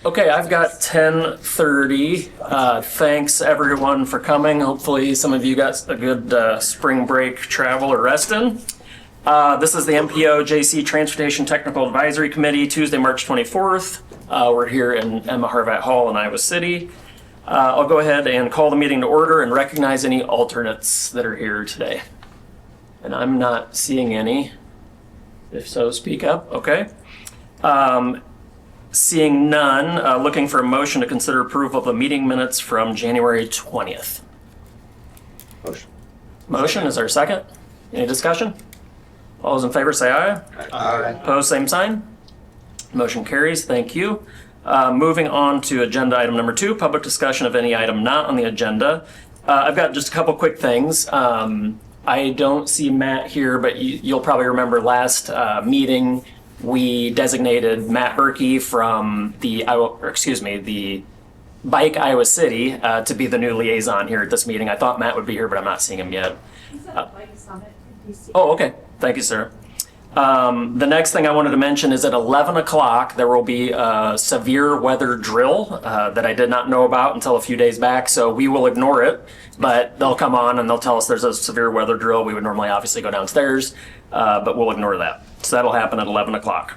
Okay, I've got 10:30. Thanks everyone for coming. Hopefully some of you got a good spring break travel or rest in. This is the MPOJC Transportation Technical Advisory Committee, Tuesday, March 24th. We're here in Emma Harvat Hall in Iowa City. I'll go ahead and call the meeting to order and recognize any alternates that are here today. And I'm not seeing any. If so, speak up. Okay. Seeing none, looking for a motion to consider approval of the meeting minutes from January 20th. Motion. Motion, is there a second? Any discussion? All those in favor say aye. Aye. Opposed, same sign. Motion carries, thank you. Moving on to agenda item number 2, public discussion of any item not on the agenda. I've got just a couple quick things. I don't see Matt here, but you'll probably remember last meeting, we designated Matt Berkey from the Bike Iowa City to be the new liaison here at this meeting. I thought Matt would be here, but I'm not seeing him yet. He's at the Bike Summit in DC. Oh, okay. Thank you, sir. The next thing I wanted to mention is at 11 o'clock, there will be a severe weather drill that I did not know about until a few days back. So we will ignore it, but they'll come on and they'll tell us there's a severe weather drill. We would normally obviously go downstairs, but we'll ignore that. So that'll happen at 11 o'clock.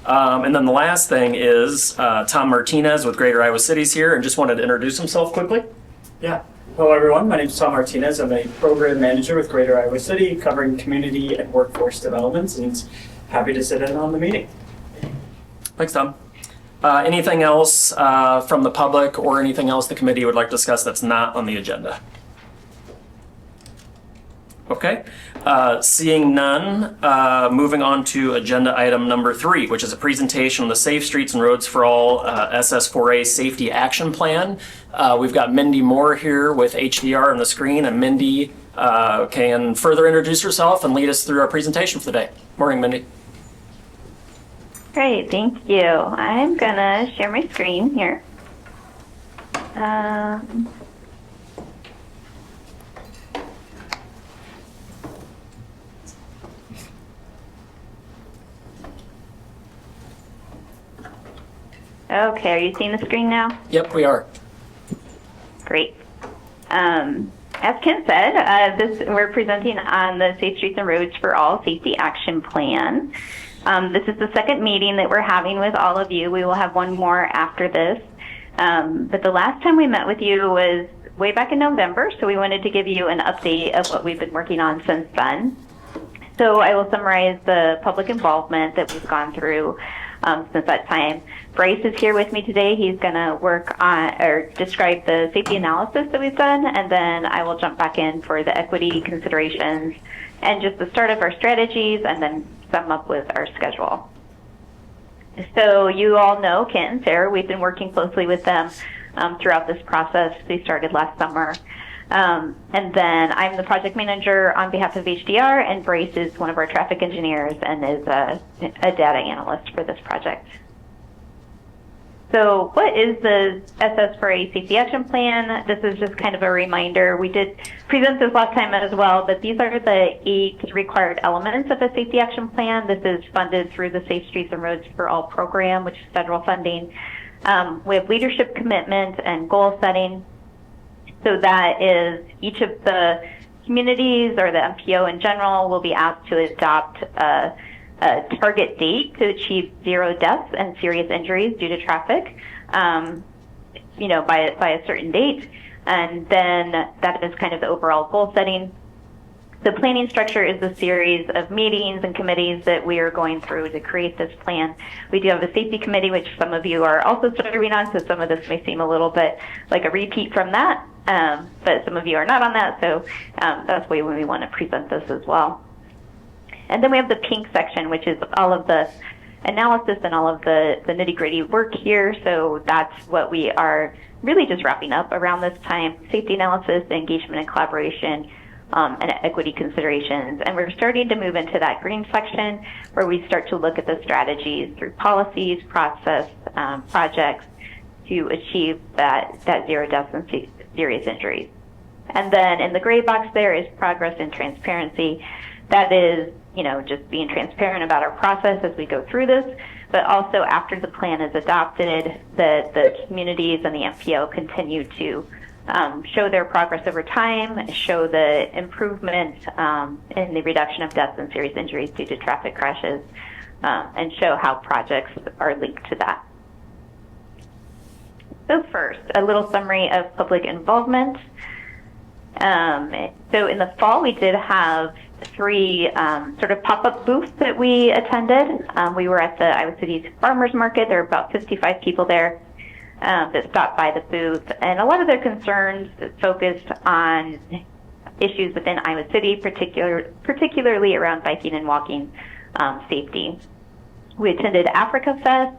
And then the last thing is Tom Martinez with Greater Iowa City's here and just wanted to introduce himself quickly. Yeah. Hello, everyone. My name is Tom Martinez. I'm a program manager with Greater Iowa City, covering community and workforce developments, and happy to sit in on the meeting. Thanks, Tom. Anything else from the public or anything else the committee would like to discuss that's not on the agenda? Okay. Seeing none, moving on to agenda item number 3, which is a presentation on the Safe Streets and Roads for All SS4A Safety Action Plan. We've got Mindy Moore here with HDR on the screen, and Mindy can further introduce herself and lead us through our presentation for the day. Morning, Mindy. Great, thank you. I'm gonna share my screen here. Okay, are you seeing the screen now? Yep, we are. Great. As Ken said, we're presenting on the Safe Streets and Roads for All Safety Action Plan. This is the second meeting that we're having with all of you. We will have one more after this. But the last time we met with you was way back in November, so we wanted to give you an update of what we've been working on since then. So I will summarize the public involvement that we've gone through since that time. Bryce is here with me today. He's going to work on or describe the safety analysis that we've done, and then I will jump back in for the equity considerations and just the start of our strategies, and then sum up with our schedule. So you all know Kent and Sarah. We've been working closely with them throughout this process. They started last summer. And then I'm the project manager on behalf of HDR, and Bryce is one of our traffic engineers and is a data analyst for this project. So what is the SS4A Safety Action Plan? This is just kind of a reminder. We did present this last time as well, but these are the 8 required elements of a Safety Action Plan. This is funded through the Safe Streets and Roads for All program, which is federal funding. We have leadership commitment and goal setting. So that is each of the communities or the MPO in general will be asked to adopt a target date to achieve 0 deaths and serious injuries due to traffic, by a certain date. And then that is kind of the overall goal setting. The planning structure is a series of meetings and committees that we are going through to create this plan. We do have a safety committee, which some of you are also serving on, so some of this may seem a little bit like a repeat from that, but some of you are not on that, so that's why we want to present this as well. And then we have the pink section, which is all of the analysis and all of the nitty-gritty work here. So that's what we are really just wrapping up around this time: safety analysis, engagement and collaboration, and equity considerations. And we're starting to move into that green section where we start to look at the strategies through policies, process, projects to achieve that 0 deaths and serious injuries. And then in the gray box there is progress and transparency. That is, just being transparent about our process as we go through this, but also after the plan is adopted, the communities and the MPO continue to show their progress over time, show the improvement in the reduction of deaths and serious injuries due to traffic crashes, and show how projects are linked to that. So first, a little summary of public involvement. So in the fall, we did have 3 sort of pop-up booths that we attended. We were at the Iowa City's Farmers Market. There were about 55 people there that stopped by the booth, and a lot of their concerns focused on issues within Iowa City, particularly around biking and walking safety. We attended Africa Fest.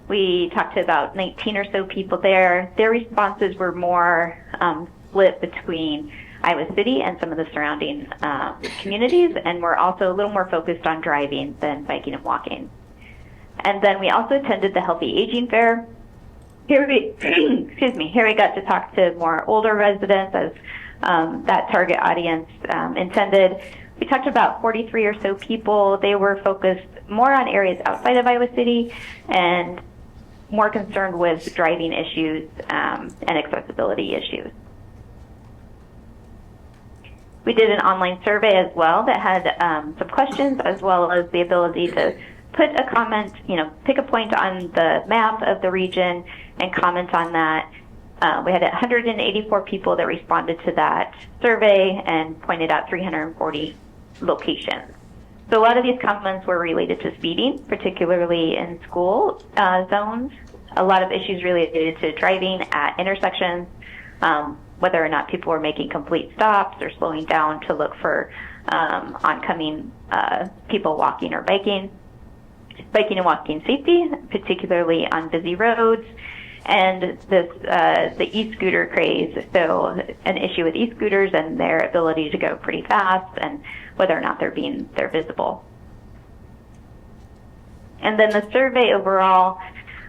We talked to about 19 or so people there. Their responses were more split between Iowa City and some of the surrounding communities, and we're also a little more focused on driving than biking and walking. And then we also attended the Healthy Aging Fair. Here we, here we got to talk to more older residents as that target audience intended. We talked to about 43 or so people. They were focused more on areas outside of Iowa City and more concerned with driving issues and accessibility issues. We did an online survey as well that had some questions, as well as the ability to put a comment, pick a point on the map of the region and comment on that. We had 184 people that responded to that survey and pointed out 340 locations. So a lot of these comments were related to speeding, particularly in school zones. A lot of issues related to driving at intersections, whether or not people were making complete stops or slowing down to look for oncoming people walking or biking and walking safety, particularly on busy roads, and the e-scooter craze. So an issue with e-scooters and their ability to go pretty fast, and whether or not they're visible. And then the survey overall,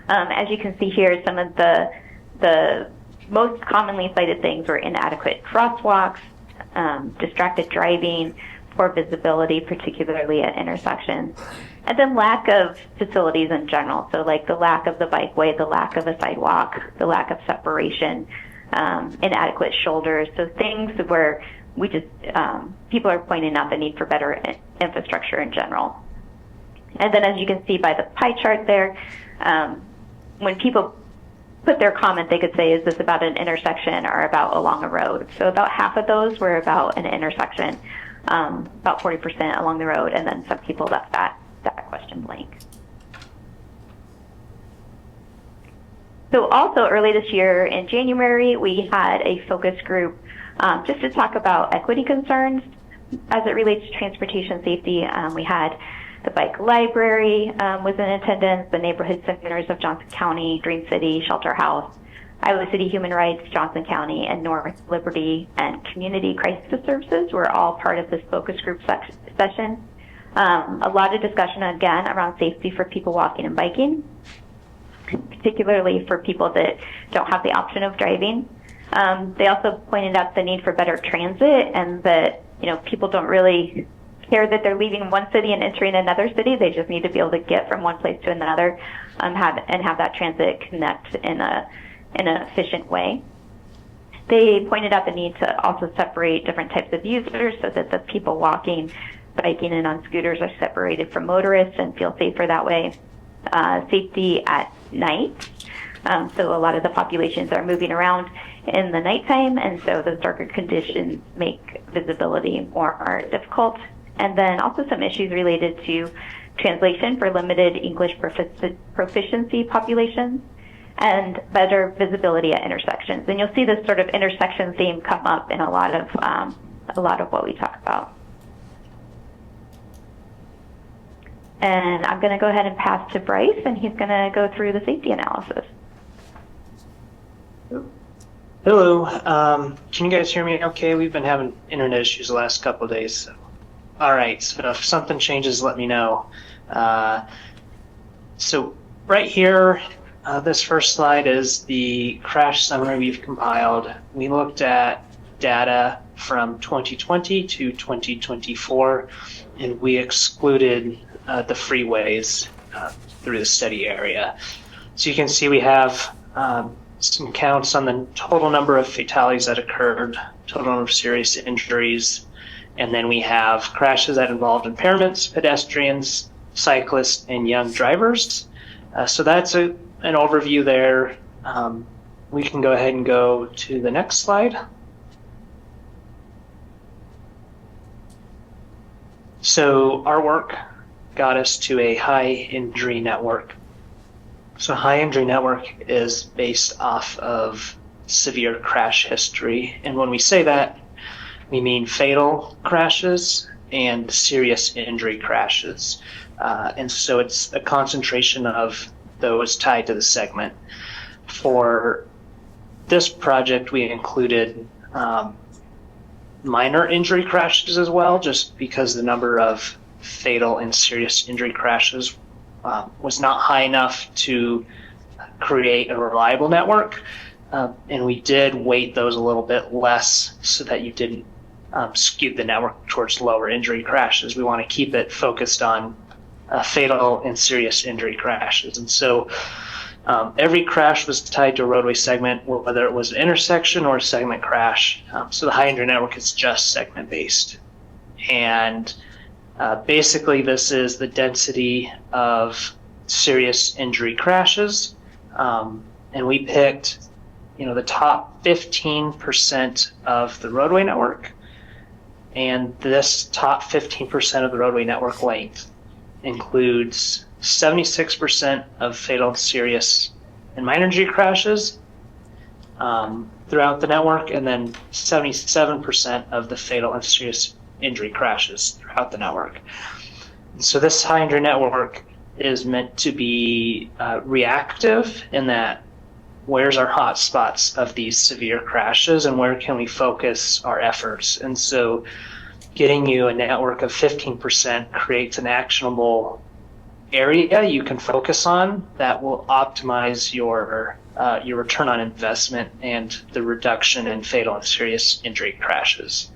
as you can see here, some of the most commonly cited things were inadequate crosswalks, distracted driving, poor visibility, particularly at intersections, and then lack of facilities in general. So like the lack of the bikeway, the lack of a sidewalk, the lack of separation, inadequate shoulders. So things where we just, people are pointing out the need for better infrastructure in general. And then as you can see by the pie chart there, when people put their comment, they could say, is this about an intersection or about along a road? So about half of those were about an intersection, about 40% along the road, and then some people left that question blank. So also early this year in January, we had a focus group just to talk about equity concerns as it relates to transportation safety. We had the bike library was in attendance, the neighborhood centers of Johnson County, Dream City, Shelter House, Iowa City Human Rights, Johnson County, and North Liberty and Community Crisis Services were all part of this focus group session. A lot of discussion, again, around safety for people walking and biking, particularly for people that don't have the option of driving. They also pointed out the need for better transit, and that people don't really care that they're leaving one city and entering another city. They just need to be able to get from one place to another, have that transit connect in an efficient way. They pointed out the need to also separate different types of users so that the people walking, biking, and on scooters are separated from motorists and feel safer that way. Safety at night. So a lot of the populations are moving around in the nighttime, and so those darker conditions make visibility more difficult. And then also some issues related to translation for limited English proficiency populations, and better visibility at intersections. And you'll see this sort of intersection theme come up in a lot of what we talk about. And I'm going to go ahead and pass to Bryce, and he's going to go through the safety analysis. Hello. Can you guys hear me okay? We've been having internet issues the last couple of days. So. All right. So if something changes, let me know. So right here, this first slide is the crash summary we've compiled. We looked at data from 2020 to 2024, and we excluded the freeways. through the study area. So you can see we have some counts on the total number of fatalities that occurred, total number of serious injuries, and then we have crashes that involved impairments, pedestrians, cyclists, and young drivers. So that's an overview there. We can go ahead and go to the next slide. So our work got us to a high injury network. So high injury network is based off of severe crash history. And when we say that, we mean fatal crashes and serious injury crashes. And so it's a concentration of those tied to the segment. For this project, we included minor injury crashes as well, just because the number of fatal and serious injury crashes was not high enough to create a reliable network. And we did weight those a little bit less so that you didn't skew the network towards lower injury crashes. We want to keep it focused on fatal and serious injury crashes. And so every crash was tied to a roadway segment, whether it was an intersection or a segment crash. So the high injury network is just segment based. And basically this is the density of serious injury crashes. And we picked, the top 15% of the roadway network. And this top 15% of the roadway network length includes 76% of fatal, serious, and minor injury crashes throughout the network, and then 77% of the fatal and serious injury crashes throughout the network. So this high injury network is meant to be reactive in that where's our hot spots of these severe crashes and where can we focus our efforts. And so getting you a network of 15% creates an actionable area you can focus on that will optimize your return on investment and the reduction in fatal and serious injury crashes.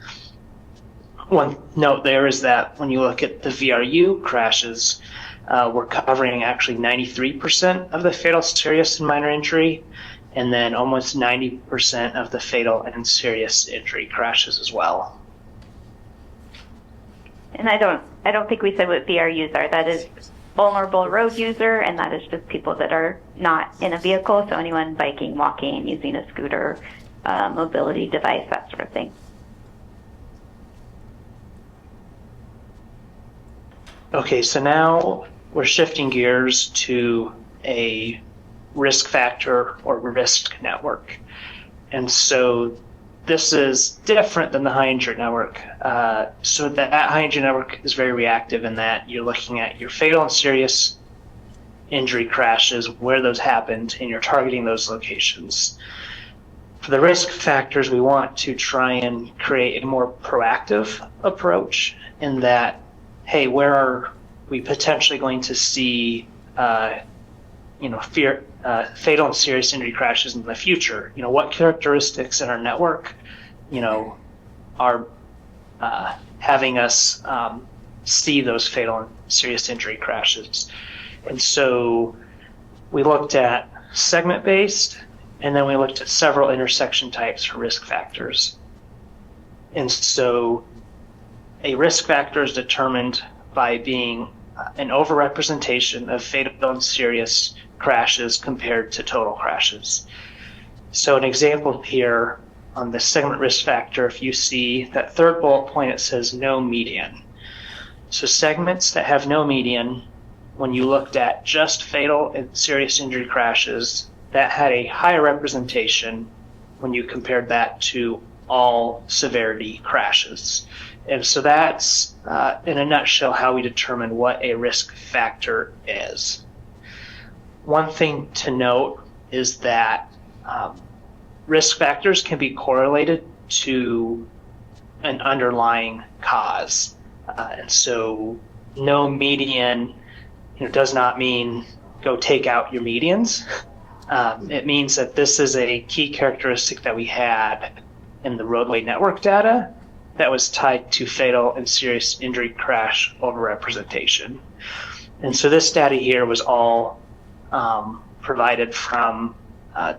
One note there is that when you look at the VRU crashes, we're covering actually 93% of the fatal, serious, and minor injury, and then almost 90% of the fatal and serious injury crashes as well. And I don't think we said what VRUs are. That is vulnerable road user, and that is just people that are not in a vehicle, so anyone biking, walking, using a scooter, mobility device, that sort of thing. Okay, so now we're shifting gears to a risk factor or risk network. And so this is different than the high injury network. So that high injury network is very reactive in that you're looking at your fatal and serious injury crashes, where those happened, and you're targeting those locations. For the risk factors, we want to try and create a more proactive approach in that, hey, where are we potentially going to see fatal and serious injury crashes in the future? What characteristics in our network, are having us see those fatal and serious injury crashes. And so we looked at segment-based, and then we looked at several intersection types for risk factors. And so a risk factor is determined by being an overrepresentation of fatal and serious crashes compared to total crashes. So an example here on the segment risk factor, if you see that third bullet point, it says no median. So segments that have no median, when you looked at just fatal and serious injury crashes, that had a higher representation when you compared that to all severity crashes. And so that's, in a nutshell, how we determine what a risk factor is. One thing to note is that risk factors can be correlated to an underlying cause. And so no median does not mean go take out your medians. It means that this is a key characteristic that we had in the roadway network data, that was tied to fatal and serious injury crash overrepresentation. And so this data here was all provided from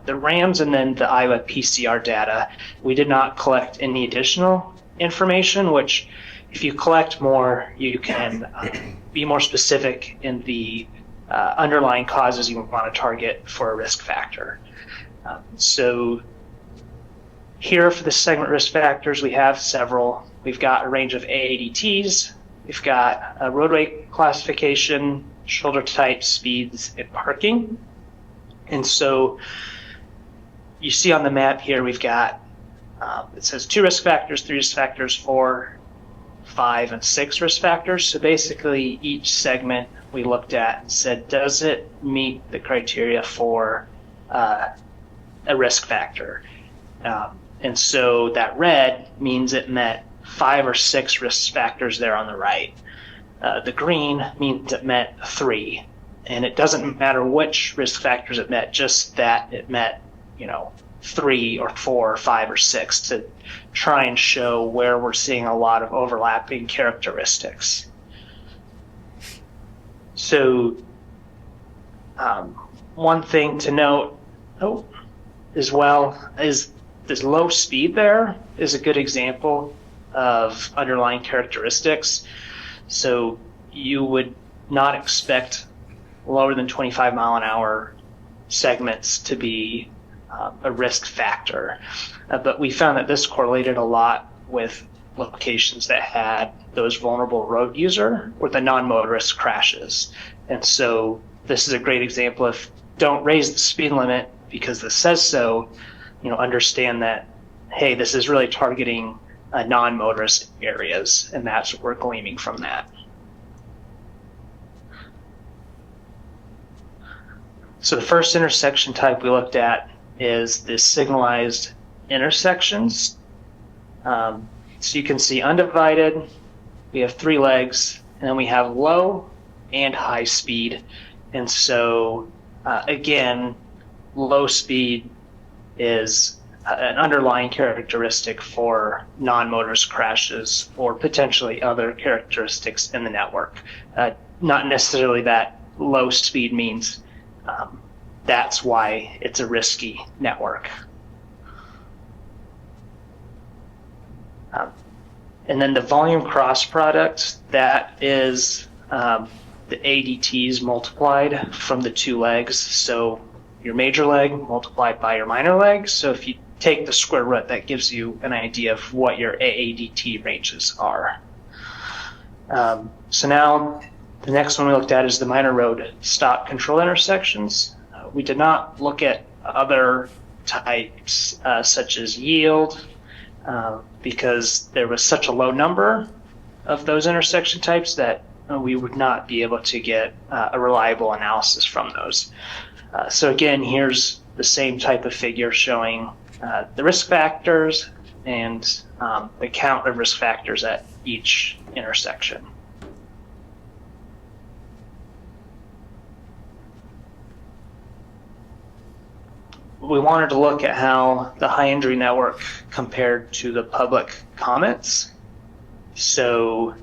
the RAMs and then the Iowa PCR data. We did not collect any additional information, which if you collect more, you can be more specific in the underlying causes you want to target for a risk factor. So here for the segment risk factors, we have several. We've got a range of AADTs. We've got a roadway classification, shoulder type, speeds, and parking. And so you see on the map here, we've got, it says 2 risk factors, 3 risk factors, 4, 5, and 6 risk factors. So basically each segment we looked at and said, does it meet the criteria for a risk factor? And so that red means it met 5 or 6 risk factors there on the right. The green means it met 3. And it doesn't matter which risk factors it met, just that it met, 3 or 4 or 5 or 6 to try and show where we're seeing a lot of overlapping characteristics. So one thing to note as well is this low speed there is a good example of underlying characteristics. So you would not expect lower than 25 mile an hour segments to be a risk factor. But we found that this correlated a lot with locations that had those vulnerable road user or the non-motorist crashes. And so this is a great example of don't raise the speed limit because this says so, understand that, hey, this is really targeting non-motorist areas, and that's what we're gleaming from that. So the first intersection type we looked at is the signalized intersections. So you can see undivided, we have 3 legs, and then we have low and high speed. And so again, low speed is an underlying characteristic for non-motorist crashes or potentially other characteristics in the network. Not necessarily that low speed means that's why it's a risky network. And then the volume cross product, that is the ADTs multiplied from the 2 legs. So your major leg multiplied by your minor leg. So if you take the square root, that gives you an idea of what your AADT ranges are. So now the next one we looked at is the minor road stop control intersections. We did not look at other types such as yield because there was such a low number of those intersection types that we would not be able to get a reliable analysis from those. So again, here's the same type of figure showing the risk factors and the count of risk factors at each intersection. We wanted to look at how the high injury network compared to the public comments. So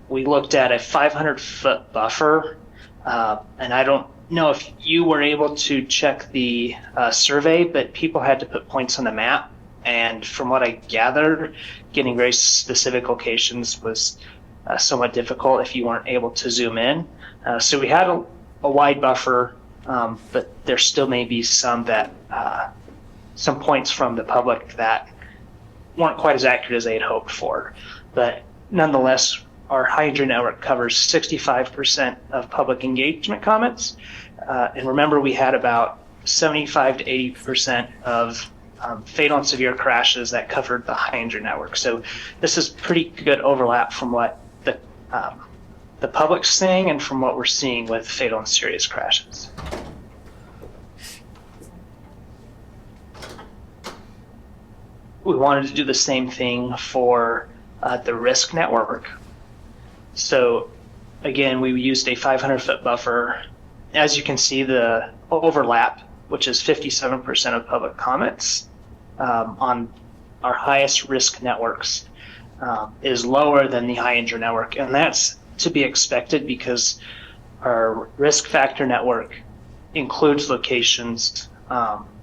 we looked at a 500-foot buffer, and I don't know if you were able to check the survey, but people had to put points on the map. And from what I gathered, getting very specific locations was somewhat difficult if you weren't able to zoom in. So we had a wide buffer, but there still may be some points from the public that weren't quite as accurate as they had hoped for. But nonetheless, our high injury network covers 65% of public engagement comments. And remember, we had about 75 to 80% of fatal and severe crashes that covered the high injury network. So this is pretty good overlap from what the public's saying and from what we're seeing with fatal and serious crashes. We wanted to do the same thing for the risk network. So again, we used a 500-foot buffer. As you can see, the overlap, which is 57% of public comments on our highest risk networks, is lower than the high injury network. And that's to be expected because our risk factor network includes locations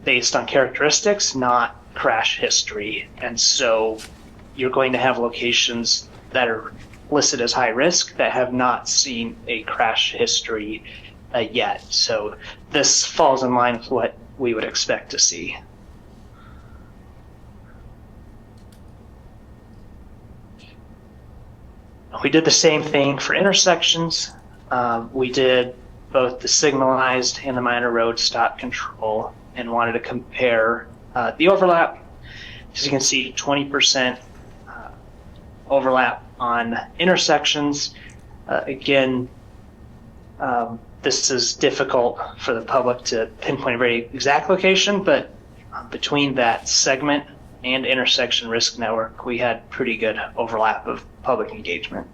based on characteristics, not crash history. And so you're going to have locations that are listed as high risk that have not seen a crash history yet. So this falls in line with what we would expect to see. We did the same thing for intersections. We did both the signalized and the minor road stop control and wanted to compare the overlap. As you can see, 20% overlap on intersections. Again, this is difficult for the public to pinpoint a very exact location, but between that segment and intersection risk network, we had pretty good overlap of public engagement.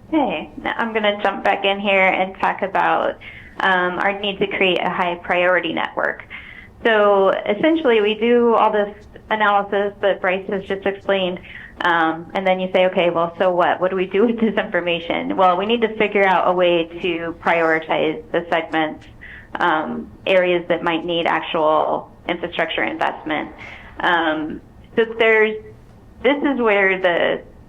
Okay, now I'm going to jump back in here and talk about our need to create a high priority network. So essentially we do all this analysis that Bryce has just explained, and then you say, okay, well, so what? What do we do with this information? Well, we need to figure out a way to prioritize the segments, areas that might need actual infrastructure investment. So this is where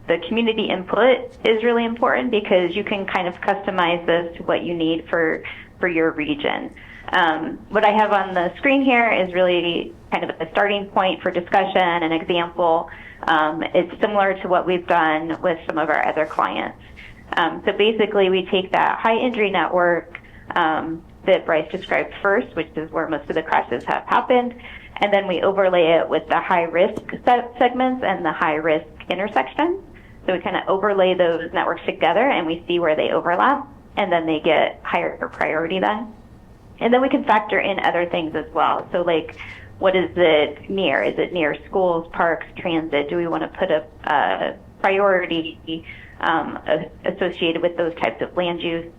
the community input is really important because you can kind of customize this to what you need for your region. What I have on the screen here is really kind of a starting point for discussion, an example. It's similar to what we've done with some of our other clients. So basically we take that high injury network that Bryce described first, which is where most of the crashes have happened, and then we overlay it with the high risk segments and the high risk intersections. So we kind of overlay those networks together and we see where they overlap, and then they get higher priority then. And then we can factor in other things as well. So like, what is it near? Is it near schools, parks, transit? Do we want to put a priority associated with those types of land use?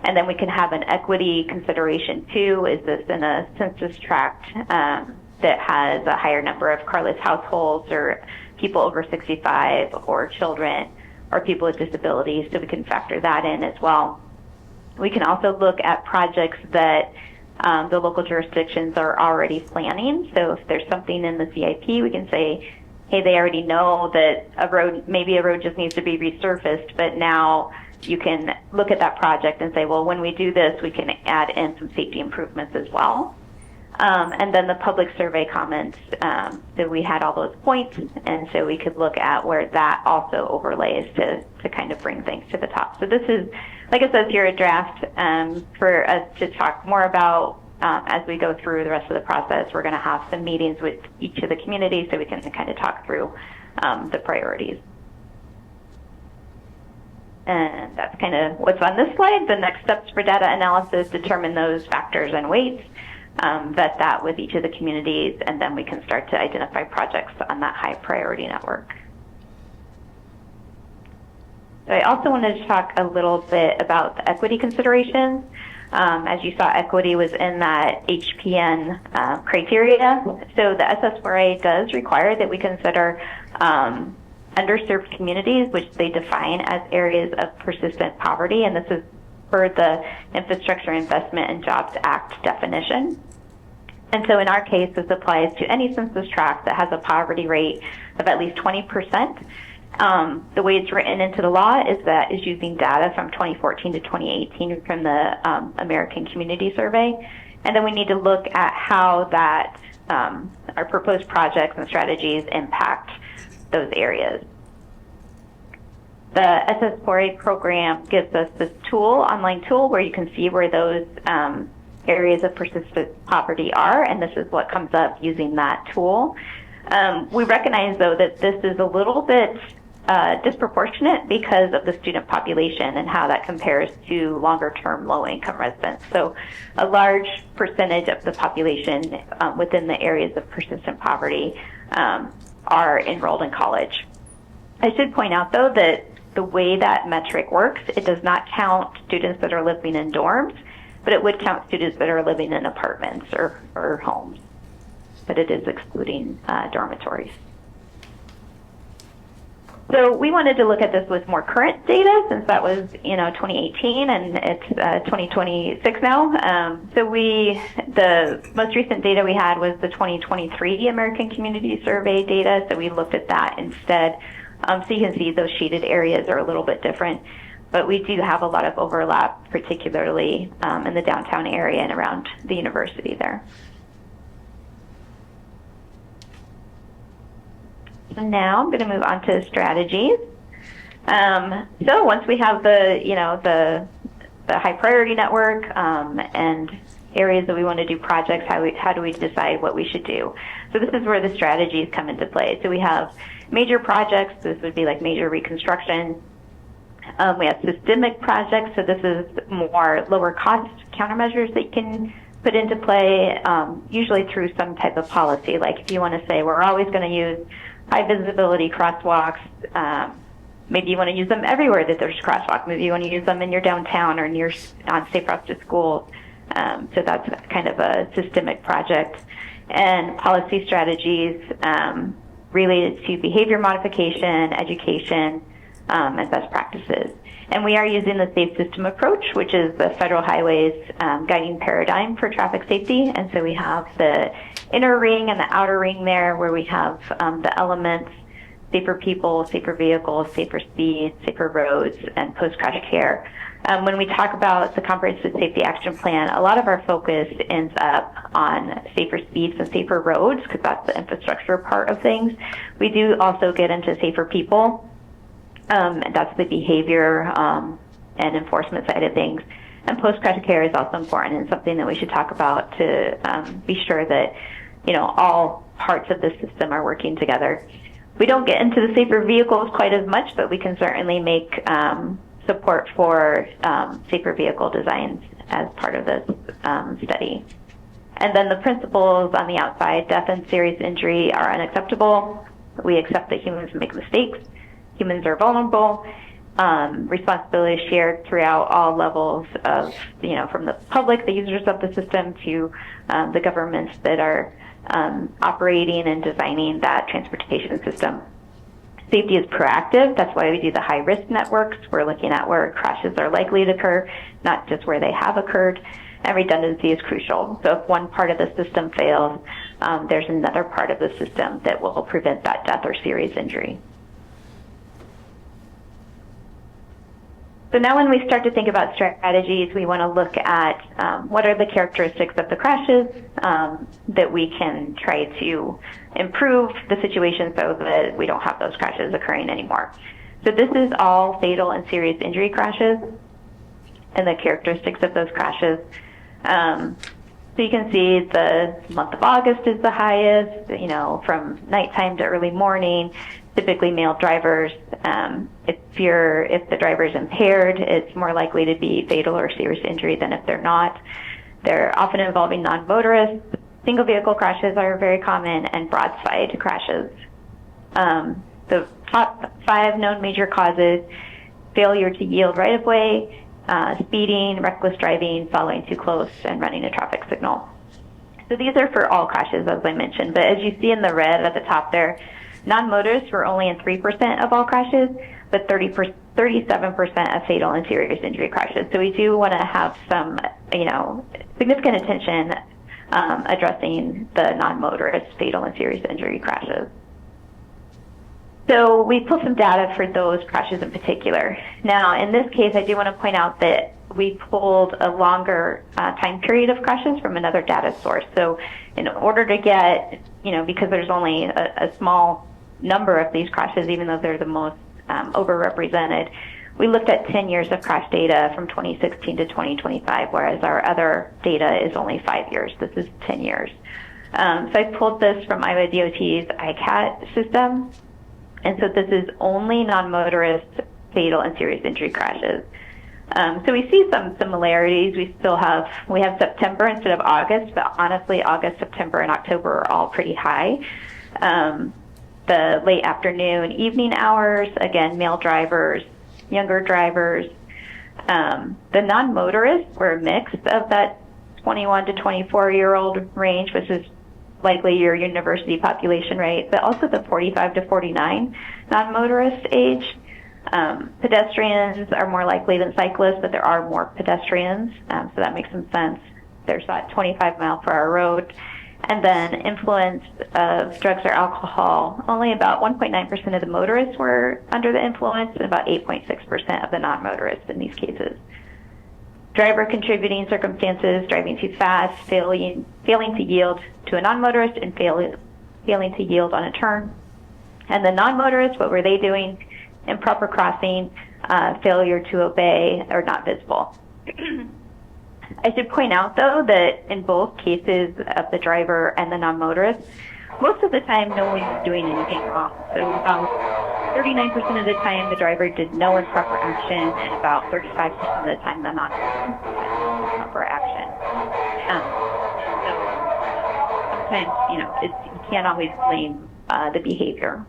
And then we can have an equity consideration too. Is this in a census tract that has a higher number of carless households or people over 65 or children or people with disabilities? So we can factor that in as well. We can also look at projects that the local jurisdictions are already planning. So if there's something in the CIP, we can say, hey, they already know that maybe a road just needs to be resurfaced, but now you can look at that project and say, well, when we do this, we can add in some safety improvements as well. And then the public survey comments, so we had all those points, and so we could look at where that also overlays to kind of bring things to the top. So this is, like it says here, a draft for us to talk more about as we go through the rest of the process. We're going to have some meetings with each of the communities so we can kind of talk through the priorities. And that's kind of what's on this slide. The next steps for data analysis: determine those factors and weights, vet that with each of the communities, and then we can start to identify projects on that high priority network. So I also wanted to talk a little bit about the equity considerations. As you saw, equity was in that HPN criteria. So the SS4A does require that we consider underserved communities, which they define as areas of persistent poverty, and this is per the Infrastructure Investment and Jobs Act definition. And so in our case, this applies to any census tract that has a poverty rate of at least 20%. The way it's written into the law is using data from 2014 to 2018 from the American Community Survey. And then we need to look at how that our proposed projects and strategies impact those areas. The SS4A program gives us this tool, online tool, where you can see where those areas of persistent poverty are, and this is what comes up using that tool. We recognize, though, that this is a little bit disproportionate because of the student population and how that compares to longer-term low-income residents. So a large percentage of the population within the areas of persistent poverty are enrolled in college. I should point out, though, that the way that metric works, it does not count students that are living in dorms. but it would count students that are living in apartments or homes. But it is excluding dormitories. So we wanted to look at this with more current data, since that was 2018 and it's 2026 now. So the most recent data we had was the 2023 American Community Survey data. So we looked at that instead. So you can see those shaded areas are a little bit different, but we do have a lot of overlap, particularly in the downtown area and around the university there. So now I'm going to move on to strategies. So once we have the high priority network and areas that we want to do projects, how do we decide what we should do? So this is where the strategies come into play. So we have major projects. This would be like major reconstruction. We have systemic projects. So this is more lower cost countermeasures that you can put into play, usually through some type of policy. Like if you want to say we're always going to use high visibility crosswalks, maybe you want to use them everywhere that there's crosswalk. Maybe you want to use them in your downtown or near on safe routes to schools. So that's kind of a systemic project. And policy strategies related to behavior modification, education, and best practices. And we are using the Safe System approach, which is the Federal Highways guiding paradigm for traffic safety. And so we have the inner ring and the outer ring there, where we have the elements: safer people, safer vehicles, safer speed, safer roads, and post-crash care. When we talk about the Comprehensive Safety Action Plan, a lot of our focus ends up on safer speeds and safer roads, because that's the infrastructure part of things. We do also get into safer people. That's the behavior and enforcement side of things. And post-crash care is also important and something that we should talk about to be sure that all parts of the system are working together. We don't get into the safer vehicles quite as much, but we can certainly make support for safer vehicle designs as part of this study. And then the principles on the outside: death and serious injury are unacceptable. We accept that humans make mistakes. Humans are vulnerable. Responsibility is shared throughout all levels of, from the public, the users of the system, to the governments that are operating and designing that transportation system. Safety is proactive. That's why we do the high-risk networks. We're looking at where crashes are likely to occur, not just where they have occurred. And redundancy is crucial. So if one part of the system fails, there's another part of the system that will prevent that death or serious injury. So now when we start to think about strategies, we want to look at what are the characteristics of the crashes that we can try to improve the situation so that we don't have those crashes occurring anymore. So this is all fatal and serious injury crashes and the characteristics of those crashes. So you can see the month of August is the highest, from nighttime to early morning. Typically male drivers. If the driver is impaired, it's more likely to be fatal or serious injury than if they're not. They're often involving non-motorists. Single vehicle crashes are very common, and broadside crashes. The top 5 known major causes: failure to yield right of way, speeding, reckless driving, following too close, and running a traffic signal. So these are for all crashes, as I mentioned. But as you see in the red at the top there, non-motorists were only in 3% of all crashes, but 37% of fatal and serious injury crashes. So we do want to have some, significant attention addressing the non-motorist fatal and serious injury crashes. So we pulled some data for those crashes in particular. Now, in this case, I do want to point out that we pulled a longer time period of crashes from another data source. So in order to get, because there's only a small number of these crashes, even though they're the most overrepresented, we looked at 10 years of crash data from 2016 to 2025, whereas our other data is only 5 years. This is 10 years. So I pulled this from Iowa DOT's ICAT system. And so this is only non-motorist fatal and serious injury crashes. So we see some similarities. We have September instead of August, but honestly, August, September, and October are all pretty high. The late afternoon, evening hours, again, male drivers, younger drivers, The non-motorists were a mix of that 21 to 24-year-old range, which is likely your university population rate, but also the 45 to 49 non-motorist age. Pedestrians are more likely than cyclists, but there are more pedestrians, so that makes some sense. There's that 25-mile-per-hour road. And then influence of drugs or alcohol, only about 1.9% of the motorists were under the influence and about 8.6% of the non-motorists in these cases. Driver contributing circumstances, driving too fast, failing to yield to a non-motorist, and failing to yield on a turn. And the non-motorists, what were they doing? Improper crossing, failure to obey, or not visible. I should point out, though, that in both cases of the driver and the non-motorist, most of the time no one's doing anything wrong. So about 39% of the time the driver did no improper action, and about 35% of the time the non-motorist did improper action. So sometimes, you can't always blame the behavior.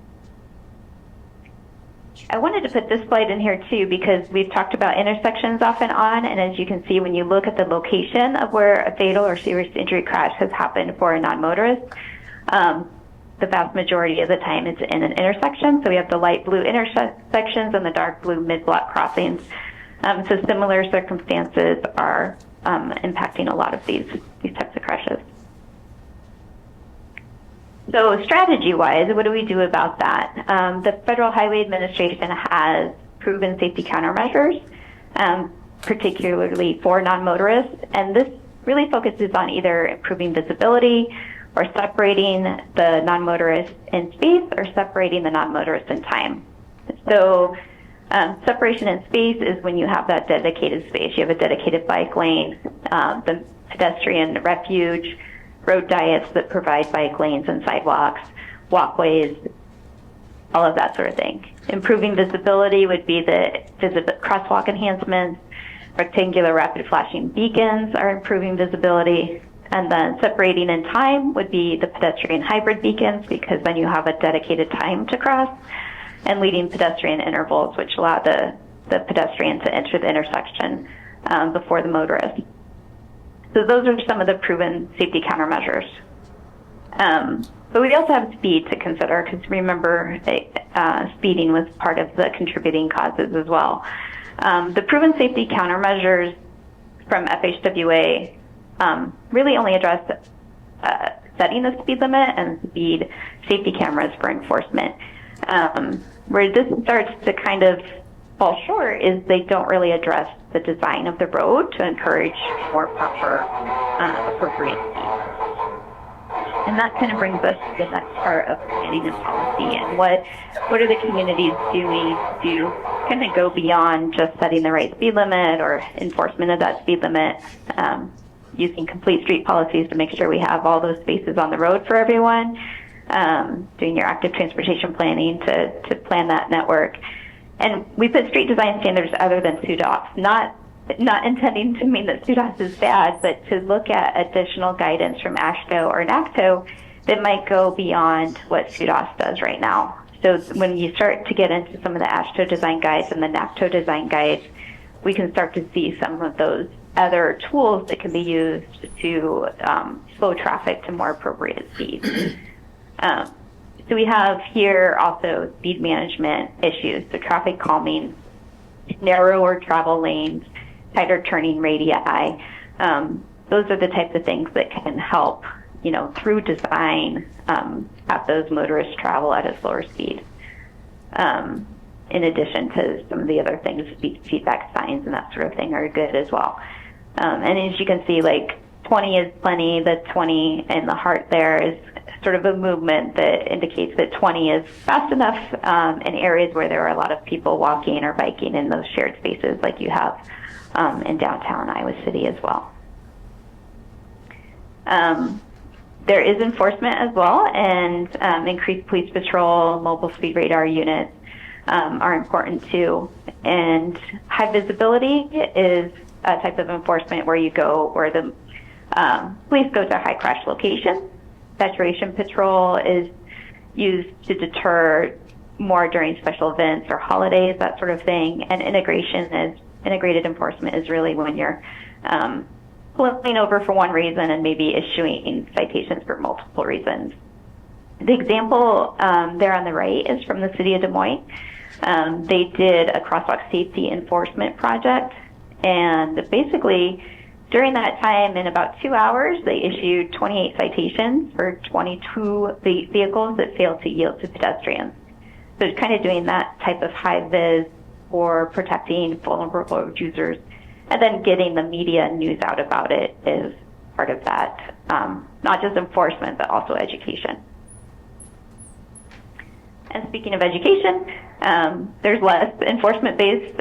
I wanted to put this slide in here too because we've talked about intersections off and on, and as you can see when you look at the location of where a fatal or serious injury crash has happened for a non-motorist, the vast majority of the time it's in an intersection. So we have the light blue intersections and the dark blue mid-block crossings. So similar circumstances are impacting a lot of these types of crashes. So strategy-wise, what do we do about that? The Federal Highway Administration has proven safety countermeasures, particularly for non-motorists, and this really focuses on either improving visibility or separating the non-motorist in space or separating the non-motorist in time. So separation in space is when you have that dedicated space. You have a dedicated bike lane, the pedestrian refuge, road diets that provide bike lanes and sidewalks, walkways, all of that sort of thing. Improving visibility would be the crosswalk enhancements. Rectangular rapid flashing beacons are improving visibility. And then separating in time would be the pedestrian hybrid beacons, because then you have a dedicated time to cross, and leading pedestrian intervals, which allow the pedestrian to enter the intersection before the motorist. So those are some of the proven safety countermeasures. But we also have speed to consider, because remember, speeding was part of the contributing causes as well. The proven safety countermeasures from FHWA really only address setting the speed limit and speed safety cameras for enforcement. Where this starts to kind of fall short is they don't really address the design of the road to encourage more proper, appropriate speed. And that kind of brings us to the next part of planning and policy, and what are the communities doing to kind of go beyond just setting the right speed limit or enforcement of that speed limit, using complete street policies to make sure we have all those spaces on the road for everyone, doing your active transportation planning to plan that network. And we put street design standards other than SUDOS, not intending to mean that SUDOS is bad, but to look at additional guidance from AASHTO or NACTO that might go beyond what SUDOS does right now. So when you start to get into some of the AASHTO design guides and the NACTO design guides, we can start to see some of those other tools that can be used to slow traffic to more appropriate speeds. So we have here also speed management issues, so traffic calming, narrower travel lanes, tighter turning radii. Those are the types of things that can help, through design, have those motorists travel at a slower speed. In addition to some of the other things, feedback signs and that sort of thing are good as well. And as you can see, 20 is plenty. The 20 in the heart there is sort of a movement that indicates that 20 is fast enough in areas where there are a lot of people walking or biking in those shared spaces like you have in downtown Iowa City as well. There is enforcement as well, and increased police patrol, mobile speed radar units are important too. And high visibility is a type of enforcement where the police go to high crash locations. Saturation patrol is used to deter more during special events or holidays, that sort of thing. And integration is integrated enforcement is really when you're pulling over for one reason and maybe issuing citations for multiple reasons. The example there on the right is from the city of Des Moines. They did a crosswalk safety enforcement project, and basically during that time, in about 2 hours, they issued 28 citations for 22 vehicles that failed to yield to pedestrians. So it's kind of doing that type of high vis for protecting vulnerable road users, and then getting the media news out about it is part of that, not just enforcement, but also education. And speaking of education, there's less enforcement-based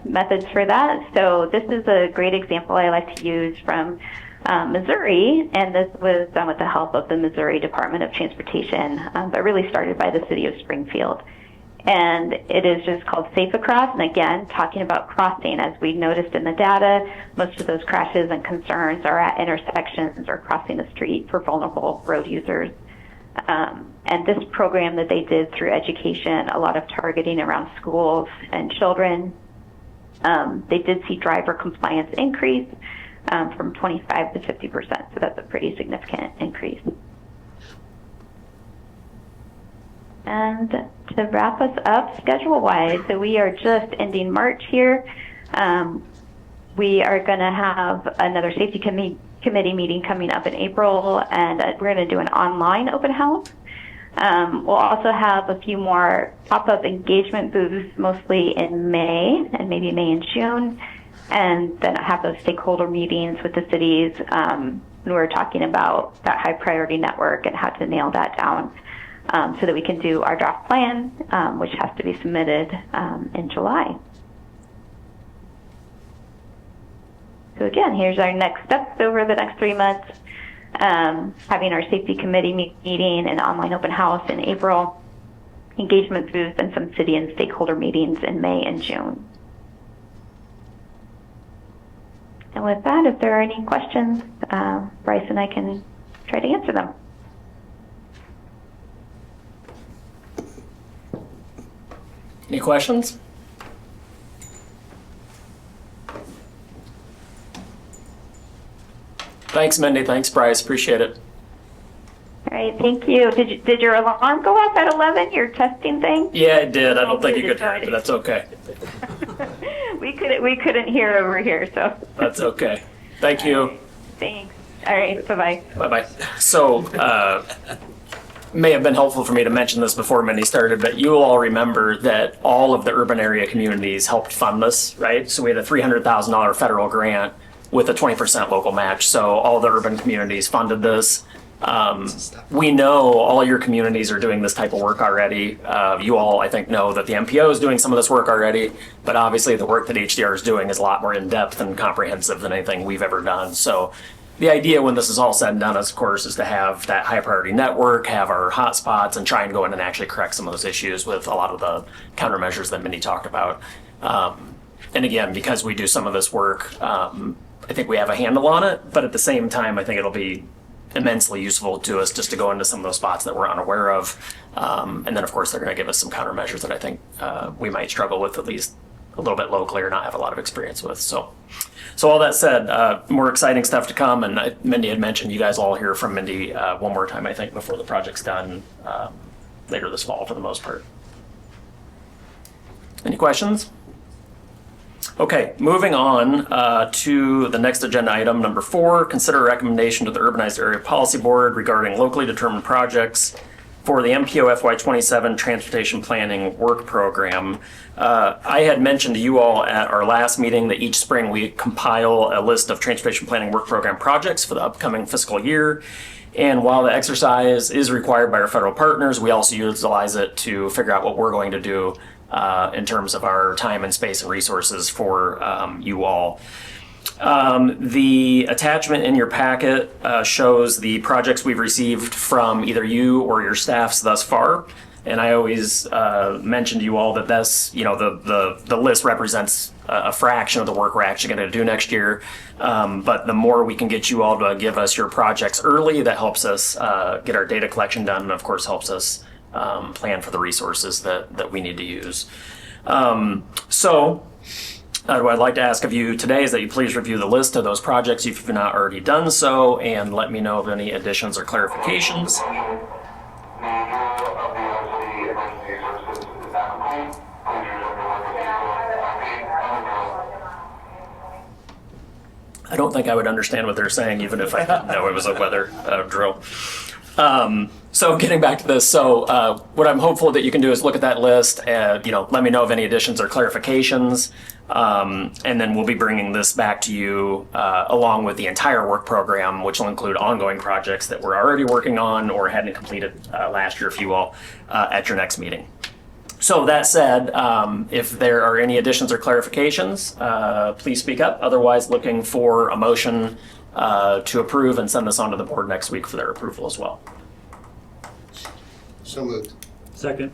methods for that. So this is a great example I like to use from Missouri, and this was done with the help of the Missouri Department of Transportation, but really started by the city of Springfield. And it is just called Safe Across, and again, talking about crossing. As we noticed in the data, most of those crashes and concerns are at intersections or crossing the street for vulnerable road users. And this program that they did through education, a lot of targeting around schools and children, they did see driver compliance increase from 25 to 50%, so that's a pretty significant increase. And to wrap us up schedule-wise, so we are just ending March here. We are going to have another safety committee meeting coming up in April, and we're going to do an online open house. We'll also have a few more pop-up engagement booths, mostly in May, and maybe May and June, and then have those stakeholder meetings with the cities when we're talking about that high priority network and how to nail that down so that we can do our draft plan, which has to be submitted in July. So again, here's our next steps over the next 3 months. Having our safety committee meeting and online open house in April, engagement booth, and some city and stakeholder meetings in May and June. And with that, if there are any questions, Bryce and I can try to answer them. Any questions? Thanks, Mindy. Thanks, Bryce. Appreciate it. All right, thank you. Did your alarm go off at 11? Your testing thing? Yeah, it did. I don't think you could hear it, but that's okay. we couldn't hear over here, so. That's okay. Thank you. Thanks. All right. Bye-bye. Bye-bye. So, may have been helpful for me to mention this before Mindy started, but you all remember that all of the urban area communities helped fund this, right? So we had a $300,000 federal grant with a 20% local match. So all the urban communities funded this. We know all your communities are doing this type of work already. You all, I think, know that the MPO is doing some of this work already, but obviously the work that HDR is doing is a lot more in-depth and comprehensive than anything we've ever done. So the idea when this is all said and done, of course, is to have that high priority network, have our hotspots, and try and go in and actually correct some of those issues with a lot of the countermeasures that Mindy talked about. And again, because we do some of this work, I think we have a handle on it, but at the same time, I think it'll be immensely useful to us just to go into some of those spots that we're unaware of. And then, of course, they're going to give us some countermeasures that I think we might struggle with, at least a little bit locally, or not have a lot of experience with. So all that said, more exciting stuff to come. And Mindy had mentioned you guys all hear from Mindy one more time, I think, before the project's done later this fall for the most part. Any questions? Okay, moving on to the next agenda item, number 4, consider a recommendation to the Urbanized Area Policy Board regarding locally determined projects for the MPO FY27 Transportation Planning Work Program. I had mentioned to you all at our last meeting that each spring we compile a list of Transportation Planning Work Program projects for the upcoming fiscal year. And while the exercise is required by our federal partners, we also utilize it to figure out what we're going to do in terms of our time and space and resources for you all. The attachment in your packet shows the projects we've received from either you or your staffs thus far. And I always mention to you all that this, the list represents a fraction of the work we're actually going to do next year. But the more we can get you all to give us your projects early, that helps us get our data collection done, and of course helps us plan for the resources that we need to use. So What I'd like to ask of you today is that you please review the list of those projects if you've not already done so, and let me know of any additions or clarifications. I don't think I would understand what they're saying even if I didn't know it was a weather drill. So getting back to this, so what I'm hopeful that you can do is look at that list and, let me know of any additions or clarifications. And then we'll be bringing this back to you along with the entire work program, which will include ongoing projects that we're already working on or hadn't completed last year, if you will, at your next meeting. So that said, if there are any additions or clarifications, please speak up. Otherwise, looking for a motion to approve and send this on to the board next week for their approval as well. So moved. Second.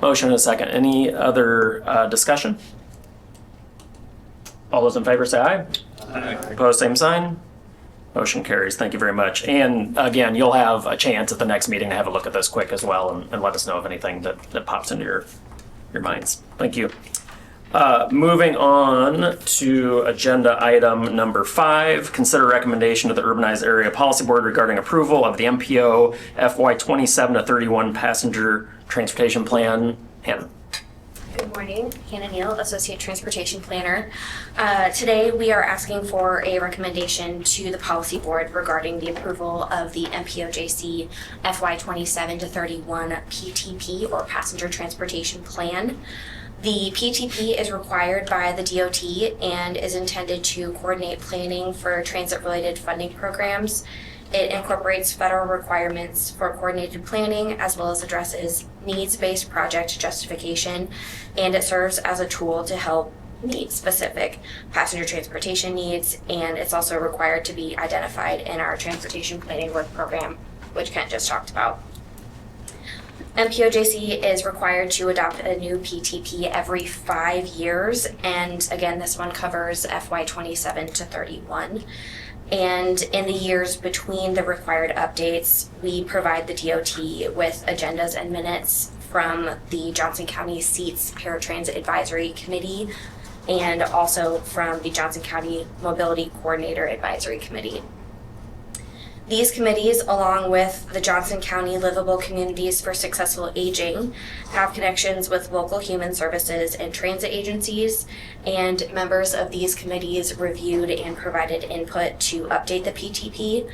Motion and a second. Any other discussion? All those in favor say aye. Aye. Opposed, same sign. Motion carries. Thank you very much. And again, you'll have a chance at the next meeting to have a look at this quick as well and let us know of anything that pops into your minds. Thank you. Moving on to agenda item number 5, consider recommendation to the Urbanized Area Policy Board regarding approval of the MPO FY 27 to 31 passenger transportation plan. Hannah. Good morning, Hannah Neal, Associate Transportation Planner. Today we are asking for a recommendation to the Policy Board regarding the approval of the MPOJC FY 27 to 31 PTP or Passenger Transportation Plan. The PTP is required by the DOT and is intended to coordinate planning for transit-related funding programs. It incorporates federal requirements for coordinated planning as well as addresses needs-based project justification, and it serves as a tool to help meet specific passenger transportation needs, and it's also required to be identified in our transportation planning work program, which Kent just talked about. MPOJC is required to adopt a new PTP every 5 years, and again, this one covers FY 27 to 31. And in the years between the required updates, we provide the DOT with agendas and minutes from the Johnson County Seats Paratransit Advisory Committee and also from the Johnson County Mobility Coordinator Advisory Committee. These committees, along with the Johnson County Livable Communities for Successful Aging, have connections with local human services and transit agencies, and members of these committees reviewed and provided input to update the PTP.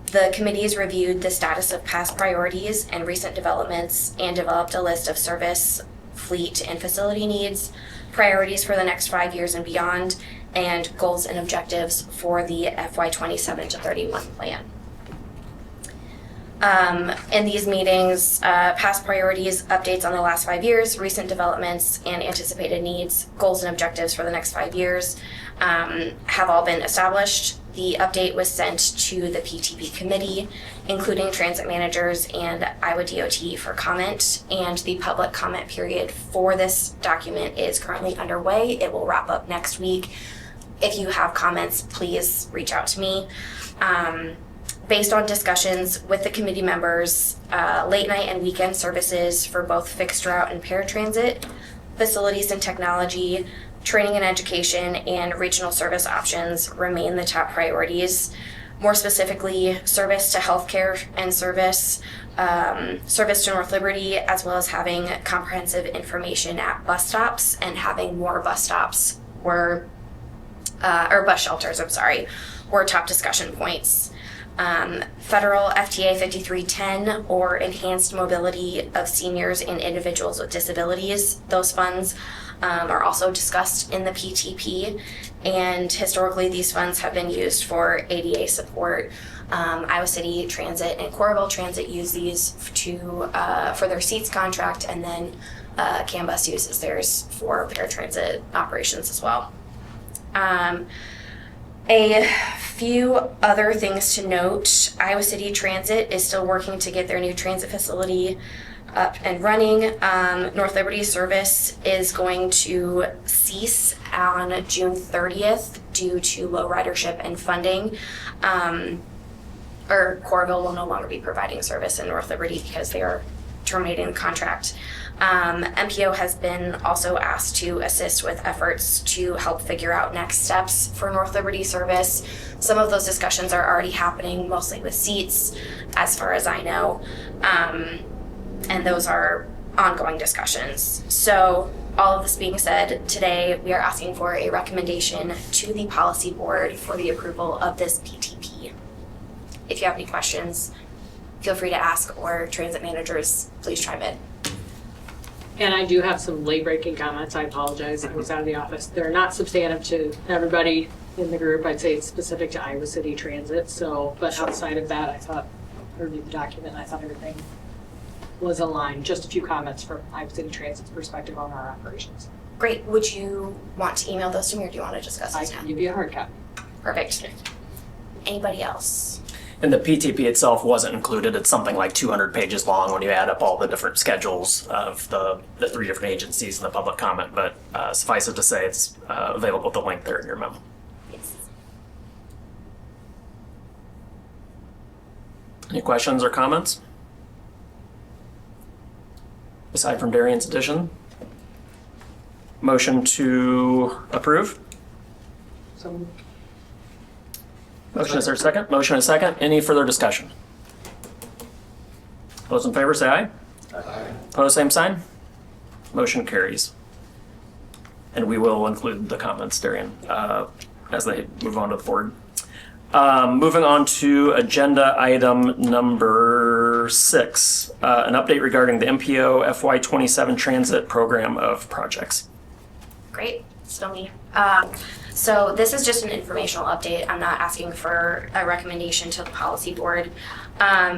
The committees reviewed the status of past priorities and recent developments and developed a list of service, fleet, and facility needs, priorities for the next 5 years and beyond, and goals and objectives for the FY 27 to 31 plan. In these meetings, past priorities, updates on the last 5 years, recent developments, and anticipated needs, goals and objectives for the next 5 years have all been established. The update was sent to the PTP committee, including transit managers and Iowa DOT for comment, and the public comment period for this document is currently underway. It will wrap up next week. If you have comments, please reach out to me. Based on discussions with the committee members, late night and weekend services for both fixed route and paratransit, facilities and technology, training and education, and regional service options remain the top priorities. More specifically, service to healthcare and service to North Liberty, as well as having comprehensive information at bus stops and having more bus stops or bus shelters, were top discussion points. Federal FTA 5310 or enhanced mobility of seniors and individuals with disabilities. Those funds are also discussed in the PTP, and historically these funds have been used for ADA support. Iowa City Transit and Coralville Transit use these for their seats contract, and then CANBUS uses theirs for paratransit operations as well. A few other things to note. Iowa City Transit is still working to get their new transit facility up and running. North Liberty service is going to cease on June 30th due to low ridership and funding. Coralville will no longer be providing service in North Liberty because they are terminating the contract. MPO has been also asked to assist with efforts to help figure out next steps for North Liberty service. Some of those discussions are already happening, mostly with seats, as far as I know. And those are ongoing discussions. So all of this being said, today we are asking for a recommendation to the policy board for the approval of this PTP. If you have any questions, feel free to ask, or transit managers, please chime in. And I do have some late-breaking comments. I apologize. I was out of the office. They're not substantive to everybody in the group. I'd say it's specific to Iowa City Transit. So, but outside of that, I reviewed the document, and I thought everything was aligned. Just a few comments from Iowa City Transit's perspective on our operations. Great. Would you want to email those to me, or do you want to discuss I those can now? give you a hard copy. Perfect. Anybody else? And the PTP itself wasn't included. It's something like 200 pages long when you add up all the different schedules of the 3 different agencies and the public comment. But suffice it to say, it's available with the link there in your memo. Yes. Any questions or comments? Aside from Darian's addition? Motion to approve? So Motion is there a second? Motion is second. Any further discussion? Those in favor say aye. Aye. Opposed, same sign. Motion carries. And we will include the comments, Darian, as they move on to the board. Moving on to agenda item number 6, an update regarding the MPO FY27 transit program of projects. Great. Still me. So this is just an informational update. I'm not asking for a recommendation to the policy board.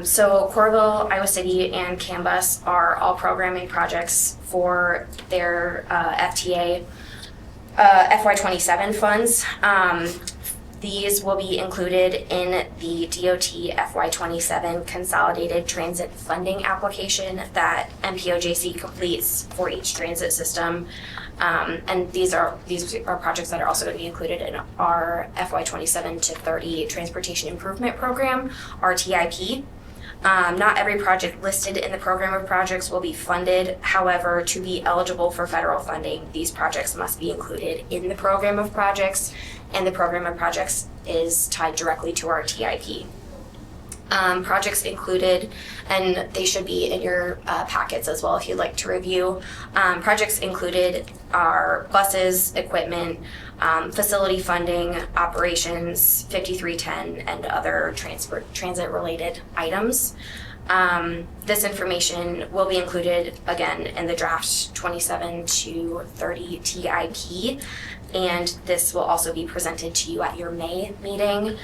So Coralville, Iowa City, and CANBUS are all programming projects for their FTA FY27 funds. These will be included in the DOT FY27 Consolidated Transit Funding application that MPOJC completes for each transit system. And these are projects that are also going to be included in our FY27 to 30 Transportation Improvement Program, RTIP. Not every project listed in the program of projects will be funded. However, to be eligible for federal funding, these projects must be included in the program of projects, and the program of projects is tied directly to our TIP. Projects included, and they should be in your packets as well if you'd like to review. Projects included are buses, equipment, facility funding, operations, 5310, and other transit-related items. This information will be included again in the draft 27 to 30 TIP, and this will also be presented to you at your May meeting.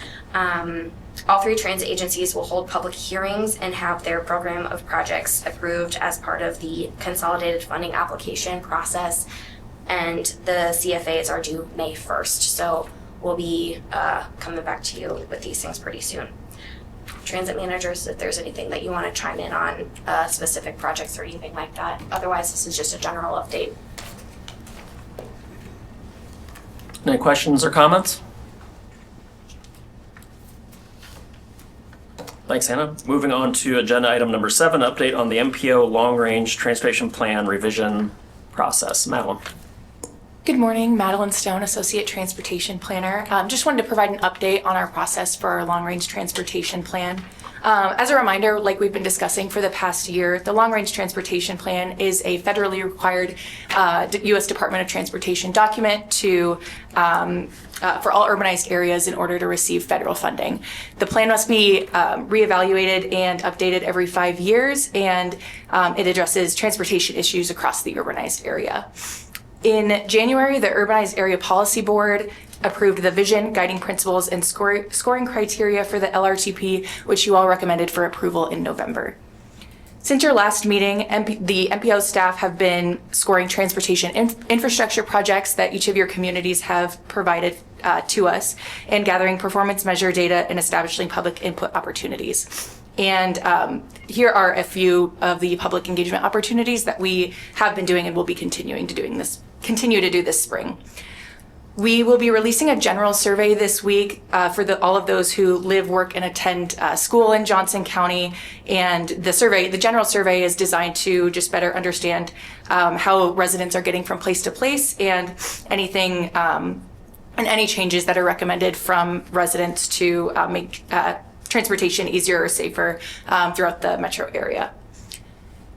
All 3 transit agencies will hold public hearings and have their program of projects approved as part of the consolidated funding application process, and the CFAs are due May 1st, so we'll be coming back to you with these things pretty soon. Transit managers, if there's anything that you want to chime in on, specific projects or anything like that. Otherwise, this is just a general update. Any questions or comments? Thanks, Hannah. Moving on to agenda item number 7, update on the MPO long-range transportation plan revision process. Madeline. Good morning, Madeline Stone, Associate Transportation Planner. Just wanted to provide an update on our process for our long-range transportation plan. As a reminder, like we've been discussing for the past year, the long-range transportation plan is a federally required U.S. Department of Transportation document to for all urbanized areas in order to receive federal funding. The plan must be reevaluated and updated every 5 years, and it addresses transportation issues across the urbanized area. In January, the Urbanized Area Policy Board approved the vision, guiding principles, and scoring criteria for the LRTP, which you all recommended for approval in November. Since your last meeting, the MPO staff have been scoring transportation infrastructure projects that each of your communities have provided to us, and gathering performance measure data and establishing public input opportunities. And here are a few of the public engagement opportunities that we have been doing and will be continue to do this spring. We will be releasing a general survey this week for all of those who live, work, and attend school in Johnson County. And the general survey is designed to just better understand how residents are getting from place to place and anything and any changes that are recommended from residents to make transportation easier or safer throughout the metro area.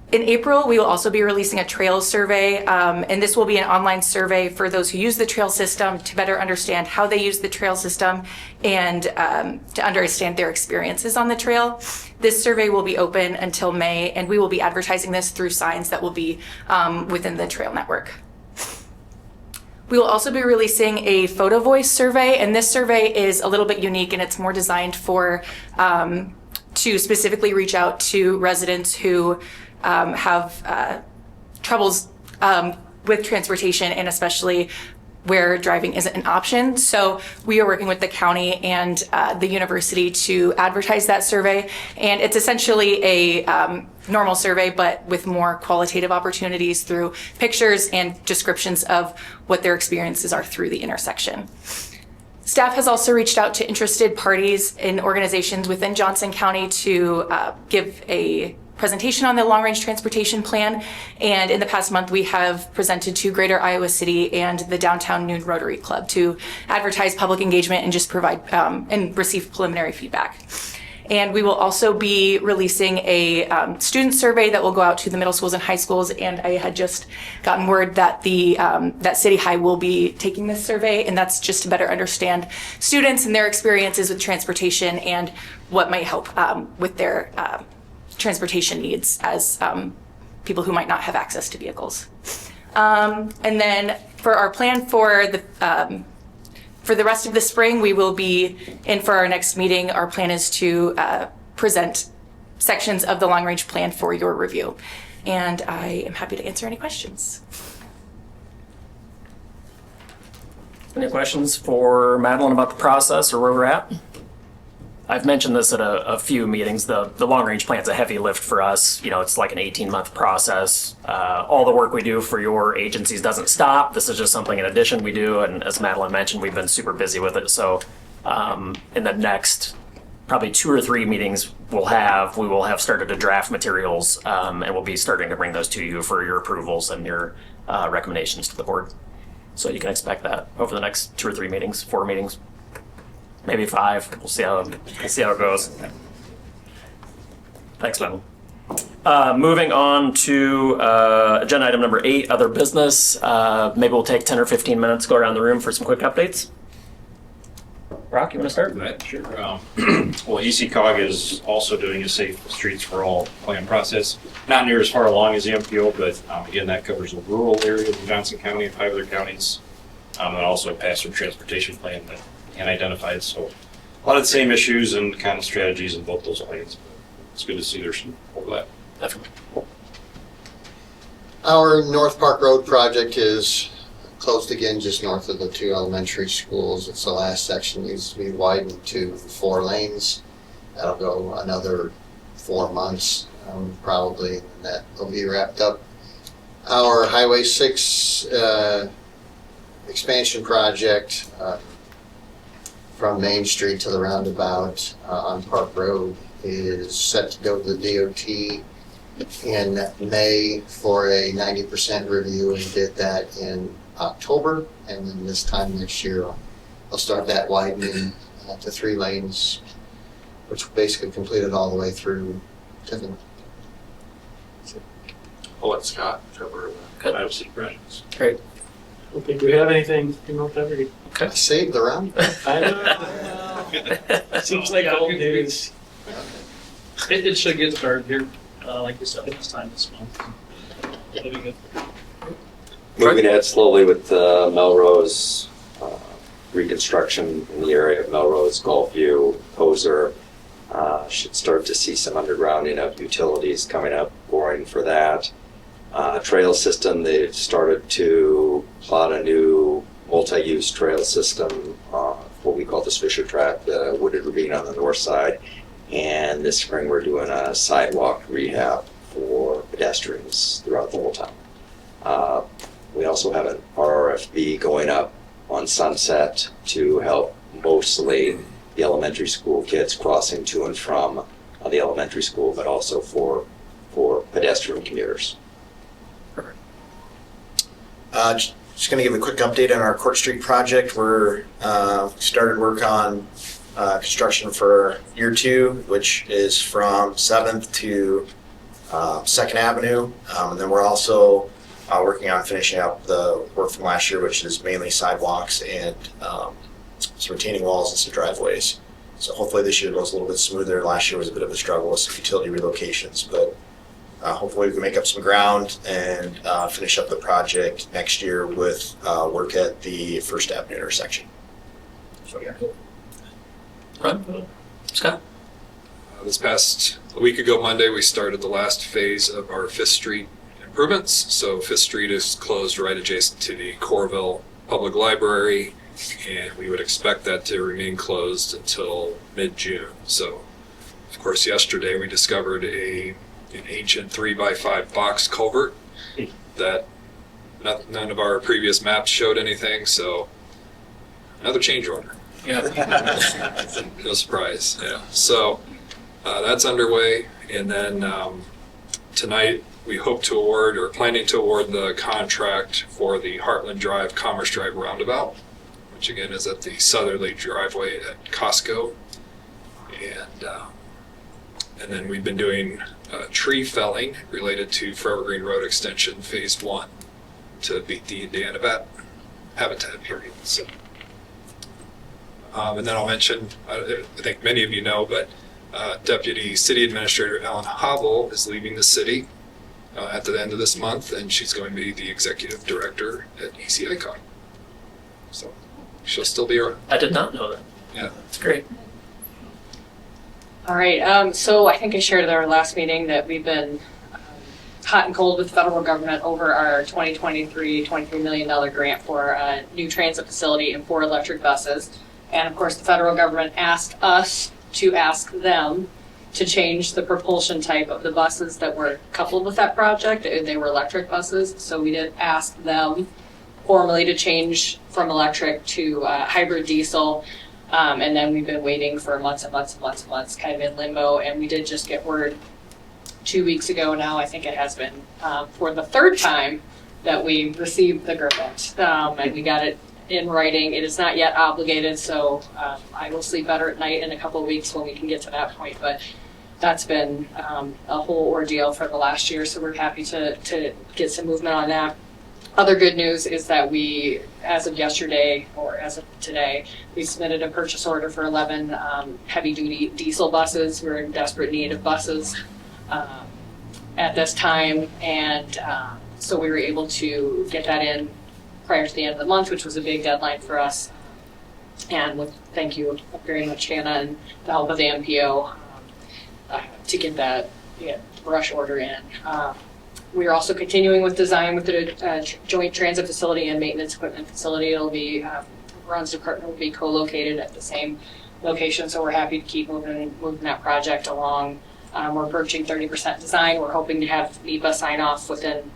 In April, we will also be releasing a trails survey, and this will be an online survey for those who use the trail system to better understand how they use the trail system and to understand their experiences on the trail. This survey will be open until May, and we will be advertising this through signs that will be within the trail network. We will also be releasing a photo voice survey, and this survey is a little bit unique and it's more designed for to specifically reach out to residents who have troubles with transportation and especially where driving isn't an option. So we are working with the county and the university to advertise that survey. And it's essentially a normal survey, but with more qualitative opportunities through pictures and descriptions of what their experiences are through the intersection. Staff has also reached out to interested parties and organizations within Johnson County to give a presentation on the long-range transportation plan. And in the past month, we have presented to Greater Iowa City and the Downtown Noon Rotary Club to advertise public engagement and just provide and receive preliminary feedback. And we will also be releasing a student survey that will go out to the middle schools and high schools. And I had just gotten word that that City High will be taking this survey, and that's just to better understand students and their experiences with transportation and what might help with their transportation needs as people who might not have access to vehicles. And then for our plan for the rest of the spring, we will be in for our next meeting. Our plan is to present sections of the long-range plan for your review. And I am happy to answer any questions. Any questions for Madeline about the process or where we're at? I've mentioned this at a few meetings. The long-range plan's a heavy lift for us. You know, it's like an 18-month process. All the work we do for your agencies doesn't stop. This is just something in addition we do. And as Madeline mentioned, we've been super busy with it. So in the next probably 2 or 3 meetings we will have started to draft materials and we'll be starting to bring those to you for your approvals and your recommendations to the board. So you can expect that over the next 2 or 3 meetings, 4 meetings. Maybe 5. We'll see how it goes. Thanks, Madeline. Moving on to agenda item number 8, other business. Maybe we'll take 10 or 15 minutes, go around the room for some quick updates. Brock, you want to start? Sure. Well, ECOG is also doing a Safe Streets for All plan process. Not near as far along as the MPO, but again, that covers the rural areas of Johnson County and 5 other counties. And also a passenger transportation plan that and identified. So a lot of the same issues and kind of strategies in both those plans. It's good to see there's some overlap. Definitely. Our North Park Road project is closed again just north of the 2 elementary schools. It's the last section, needs to be widened to 4 lanes. That'll go another 4 months probably, and that will be wrapped up. Our Highway 6 expansion project from Main Street to the roundabout on Park Road is set to go to the DOT in May for a 90% review. We did that in October, and then this time next year I'll start that widening to 3 lanes, which will basically complete it all the way through Tiffin. I'll let Scott cover Iowa City projects. Great. I don't think we have anything in North Everett. I saved the roundabout. I know. Seems like old news. It should get started here, like you said, this time this month. It'll be good. Moving ahead slowly with Melrose reconstruction in the area of Melrose, Gulfview, Poser. Should start to see some undergrounding of utilities coming up, boring for that. Trail system, they've started to plot a new multi-use trail system, what we call the Fisher Track, the wooded ravine on the north side. And this spring we're doing a sidewalk rehab for pedestrians throughout the whole town. We also have an RRFB going up on Sunset to help mostly the elementary school kids crossing to and from the elementary school, but also for pedestrian commuters. Just going to give a quick update on our Court Street project. We're started work on construction for year 2, which is from 7th to 2nd Avenue. And then we're also working on finishing up the work from last year, which is mainly sidewalks and some retaining walls and some driveways. So hopefully this year goes a little bit smoother. Last year was a bit of a struggle with some utility relocations, but hopefully we can make up some ground and finish up the project next year with work at the First Avenue intersection. So yeah. Run. Scott? This past week ago Monday, we started the last phase of our 5th Street improvements. So 5th Street is closed right adjacent to the Corville Public Library, and we would expect that to remain closed until mid-June. So, of course, yesterday we discovered an ancient 3x5 box culvert that none of our previous maps showed anything, so another change order. Yeah. No surprise. Yeah. So that's underway, and then tonight we hope to award, or planning to award, the contract for the Heartland Drive Commerce Drive roundabout, which again is at the southerly driveway at Costco, and then we've been doing tree felling related to Forever Green Road Extension Phase 1 to beat the Indiana bat habitat period. So, and then I'll mention, I think many of you know, but Deputy City Administrator Ellen Hobble is leaving the city at the end of this month, and she's going to be the Executive Director at ECICOG. So she'll still be around. I did not know that. Yeah. That's great. All right, so I think I shared at our last meeting that we've been hot and cold with the federal government over our $23 million grant for a new transit facility and 4 electric buses. And of course, the federal government asked us to ask them to change the propulsion type of the buses that were coupled with that project. They were electric buses, so we did ask them formally to change from electric to hybrid diesel. And then we've been waiting for months and months and months and months, kind of in limbo. And we did just get word 2 weeks ago now, I think it has been, for the 3rd time that we received the grant. And we got it in writing. It is not yet obligated, so I will sleep better at night in a couple of weeks when we can get to that point. But that's been a whole ordeal for the last year, so we're happy to get some movement on that. Other good news is that we, as of yesterday, or as of today, we submitted a purchase order for 11 heavy-duty diesel buses. We're in desperate need of buses at this time, and so we were able to get that in prior to the end of the month, which was a big deadline for us. And with thank you very much, Hannah, and the help of the MPO to get that rush order in. We are also continuing with design with the joint transit facility and maintenance equipment facility. It'll be, Ron's department will be co-located at the same location, so we're happy to keep moving that project along. We're approaching 30% design. We're hoping to have NEPA sign off within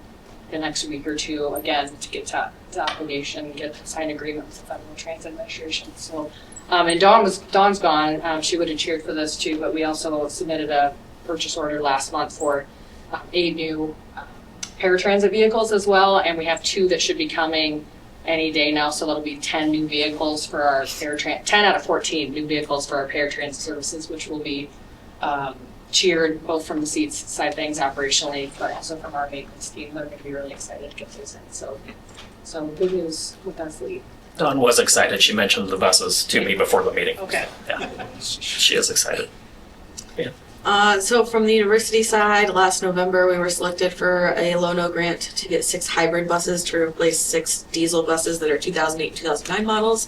the next week or two, again, to get to obligation, get a signed agreement with the Federal Transit Administration. So, and Dawn's gone. She would have cheered for this too, but we also submitted a purchase order last month for 8 new paratransit vehicles as well, and we have 2 that should be coming any day now, so that'll be 10 new vehicles for our 10 out of 14 new vehicles for our paratransit services, which will be cheered both from the seats side of things operationally, but also from our maintenance team. They're going to be really excited to get those in. So good news with our fleet. Dawn was excited. She mentioned the buses to me before the meeting. Okay. Yeah, she is excited. Yeah. So from the university side, last November we were selected for a low-no grant to get 6 hybrid buses to replace 6 diesel buses that are 2008 and 2009 models.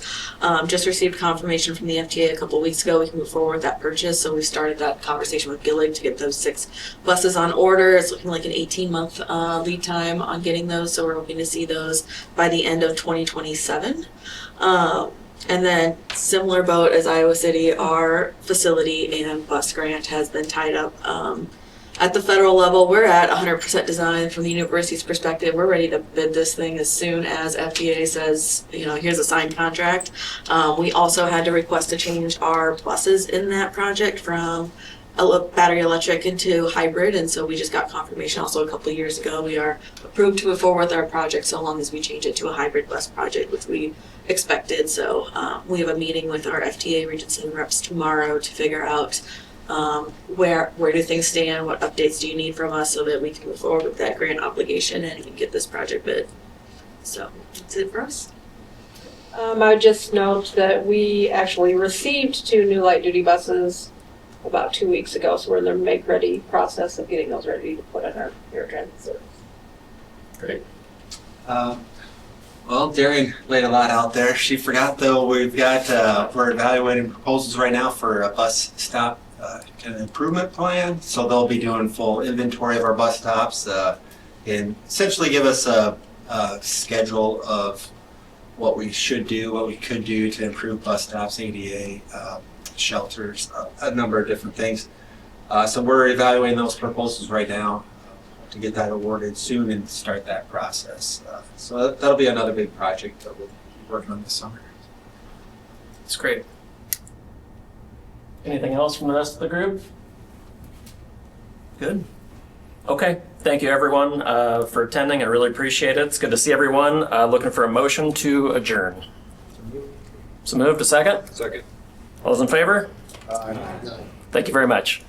Just received confirmation from the FTA a couple of weeks ago we can move forward with that purchase, so we started that conversation with Gillig to get those 6 buses on order. It's looking like an 18-month lead time on getting those, so we're hoping to see those by the end of 2027. And then similar boat as Iowa City, our facility and bus grant has been tied up at the federal level, we're at 100% design. From the university's perspective, we're ready to bid this thing as soon as FDA says, here's a signed contract. We also had to request to change our buses in that project from battery electric into hybrid, and so we just got confirmation also a couple of years ago. We are approved to move forward with our project so long as we change it to a hybrid bus project, which we expected. So we have a meeting with our FTA Region 7 reps tomorrow to figure out where do things stand, what updates do you need from us so that we can move forward with that grant obligation and get this project bid. So that's it for us. I would just note that we actually received 2 new light duty buses about 2 weeks ago, so we're in the make ready process of getting those ready to put in our air transit service. Great. Well, Darian laid a lot out there. She forgot though, we're evaluating proposals right now for a bus stop and improvement plan. So they'll be doing full inventory of our bus stops and essentially give us a schedule of what we should do, what we could do to improve bus stops, ADA, shelters, a number of different things. So we're evaluating those proposals right now to get that awarded soon and start that process. So that'll be another big project that we'll be working on this summer. That's great. Anything else from the rest of the group? Good. Okay. Thank you, everyone, for attending. I really appreciate it. It's good to see everyone. Looking for a motion to adjourn. So moved. A second? Second. All those in favor? Thank you very much.